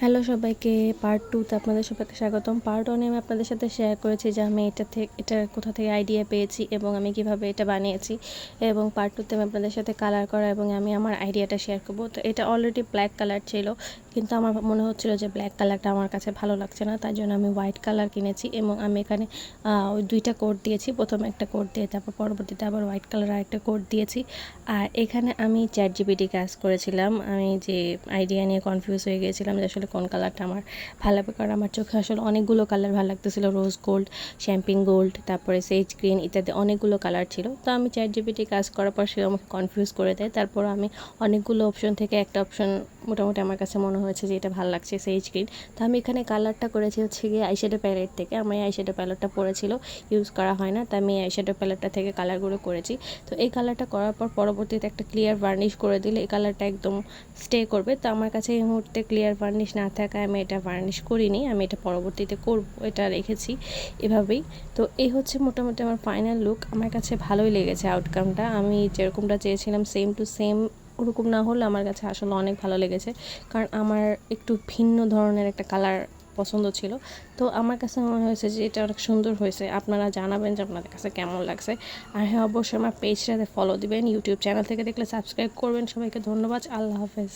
Hello সবাইকে, part 2 তে আপনাদের সবাইকে স্বাগতম। পার্ট 1 এ আমি আপনাদের সাথে শেয়ার করেছি যে আমি এটা কোথা থেকে আইডিয়া পেয়েছি এবং আমি কিভাবে এটা বানিয়েছি, এবং পার্ট 2 তে আমি আপনাদের সাথে কালার করা এবং আমি আমার আইডিয়াটা শেয়ার করব। তো এটা অলরেডি ব্ল্যাক কালার ছিল, কিন্তু আমার মনে হচ্ছিল যে ব্ল্যাক কালারটা আমার কাছে ভালো লাগছে না, তাই জন্য আমি হোয়াইট কালার কিনেছি এবং আমি এখানে ওই দুইটা কোড দিয়েছি। প্রথমে একটা কোড দিয়ে তারপর পরবর্তীতে আবার হোয়াইট কালার আরেকটা কোড দিয়েছি। আর এখানে আমি ChatGPT কাজ করেছিলাম। আমি যে আইডিয়া নিয়ে কনফিউজ হয়ে গিয়েছিলাম যে আসলে কোন কালারটা আমার ভালো লাগবে, কারণ আমার চোখে আসলে অনেকগুলো কালার ভালো লাগতেছিল, রোজ গোল্ড, শ্যাম্পিং গোল্ড, তারপরে সেজ গ্রিন ইত্যাদি অনেকগুলো কালার ছিল। তো আমি ChatGPT কাজ করার পর সে আমাকে কনফিউজ করে দেয়। তারপর আমি অনেকগুলো অপশন থেকে একটা অপশন মোটামুটি আমার কাছে মনে হয়েছে যে এটা ভালো লাগছে, সেজ গ্রিন। তো আমি এখানে কালারটা করেছি হচ্ছে গিয়ে আইশ্যাডো প্যালেট থেকে। আমার এই আইশ্যাডো প্যালেটটা পড়েছিল, ইউজ করা হয় না, তাই আমি এই আইশ্যাডো প্যালেটটা থেকে কালারগুলো করেছি। তো এই কালারটা করার পর পরবর্তীতে একটা ক্লিয়ার ভার্নিশ করে দিলে এই কালারটা একদম স্টে করবে। তো আমার কাছে এই মুহূর্তে ক্লিয়ার ভার্নিশ না থাকায় আমি এটা ভার্নিশ করিনি, আমি এটা পরবর্তীতে করব, এটা রেখেছি এভাবেই। তো এই হচ্ছে মোটামুটি আমার ফাইনাল লুক। আমার কাছে ভালোই লেগেছে আউটকামটা। আমি যেরকমটা চেয়েছিলাম সেম টু সেম ওরকম না হলে আমার কাছে আসলে অনেক ভালো লেগেছে, কারণ আমার একটু ভিন্ন ধরনের একটা কালার পছন্দ ছিল। তো আমার কাছে মনে হয়েছে যে এটা অনেক সুন্দর হয়েছে। আপনারা জানাবেন যে আপনাদের কাছে কেমন লাগছে। আর হ্যাঁ, অবশ্যই আমার পেজটাতে ফলো দিবেন, ইউটিউব চ্যানেল থেকে দেখলে সাবস্ক্রাইব করবেন। সবাইকে ধন্যবাদ। আল্লাহ হাফেজ।